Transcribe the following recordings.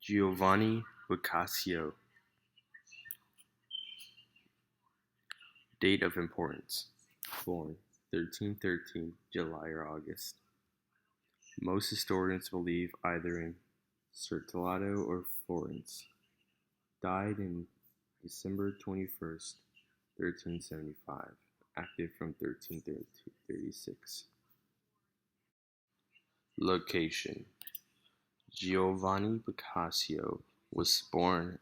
Giovanni Boccaccio. Date of importance. Born 1313, July or August. Most historians believe either in Sertolato or Florence. Died in December 21st, 1375. Active from 1336. Location. Giovanni Boccaccio was born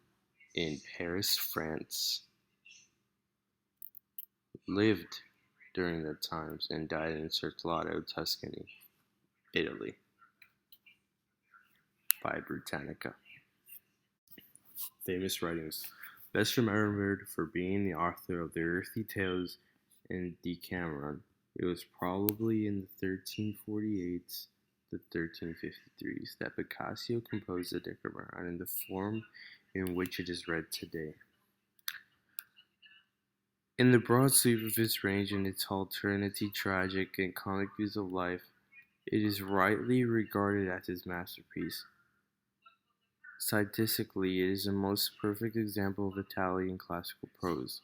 in Paris, France, lived during that times, and died in Sertolato, Tuscany, Italy, by Britannica. Famous writings. Best remembered for being the author of the Earthly Tales and Decameron. It was probably in the 1348s to 1353s that Boccaccio composed the Decameron in the form in which it is read today. In the broad sweep of its range and its alternately tragic and comic views of life, it is rightly regarded as his masterpiece. Stylistically, it is the most perfect example of Italian classical prose,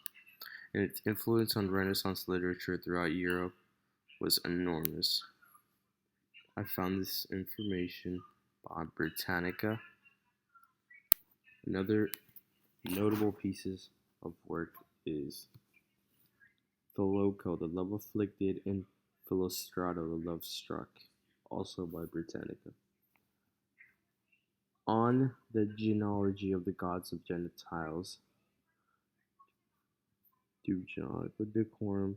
and its influence on Renaissance literature throughout Europe was enormous. I found this information on Britannica. Another notable pieces of work is Philoco, the Love Afflicted, and Philostrato, the Love Struck, also by Britannica. On the genealogy of the gods of Gentiles, Genealogical Decorum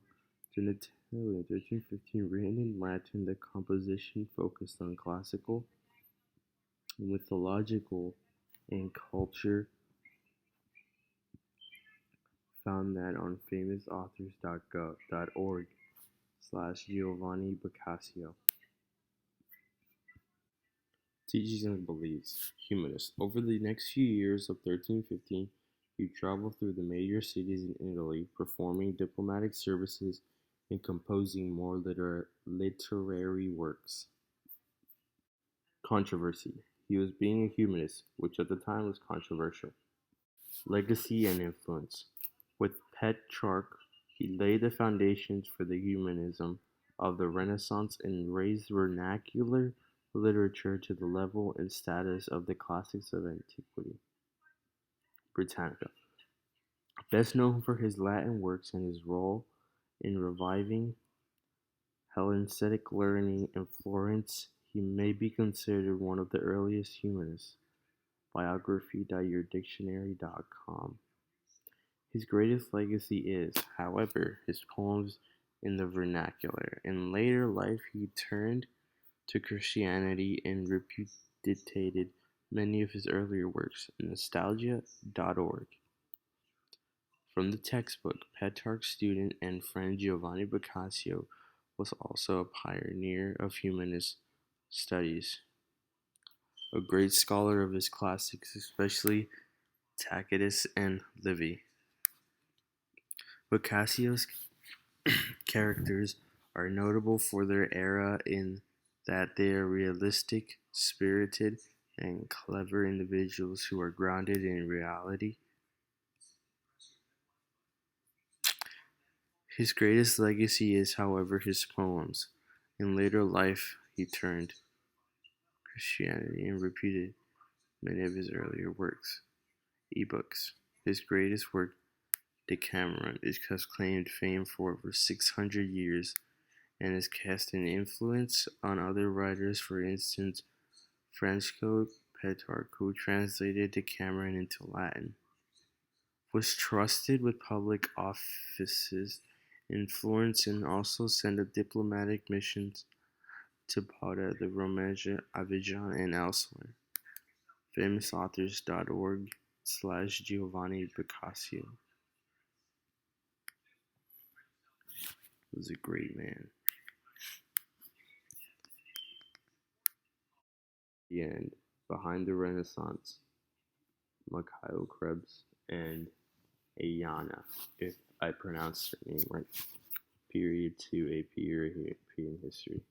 Genitalia, 1315, written in Latin, the composition focused on classical, mythological, and culture. Found that on famousauthors.gov.org/Giovanni Boccaccio. Teachings and beliefs. Humanist. Over the next few years of 1315, he traveled through the major cities in Italy, performing diplomatic services and composing more literary works. Controversy. He was being a humanist, which at the time was controversial. Legacy and influence. With Petrarch, he laid the foundations for the humanism of the Renaissance and raised vernacular literature to the level and status of the classics of antiquity. Britannica. Best known for his Latin works and his role in reviving Hellenistic learning in Florence, he may be considered one of the earliest humanists. Biography.yourdictionary.com. His greatest legacy is, however, his poems in the vernacular. In later life, he turned to Christianity and repudiated many of his earlier works. Nostalgia.org. From the textbook, Petrarch's student and friend Giovanni Boccaccio was also a pioneer of humanist studies, a great scholar of his classics, especially Tacitus and Livy. Boccaccio's characters are notable for their era in that they are realistic, spirited, and clever individuals who are grounded in reality. His greatest legacy is, however, his poems. In later life, he turned Christianity and repeated many of his earlier works. Ebooks. His greatest work, Decameron, has claimed fame for over 600 years and has cast an influence on other writers. For instance, Francesco Petrarch, who translated Decameron into Latin, was trusted with public offices in Florence and also sent diplomatic missions to Pavia, the Romagna, Avignon, and elsewhere. famousauthors.org/Giovanni Boccaccio. He was a great man. The end. Behind the Renaissance, Mikhail Krebs and Ayana, if I pronounced her name right. Period to a European history.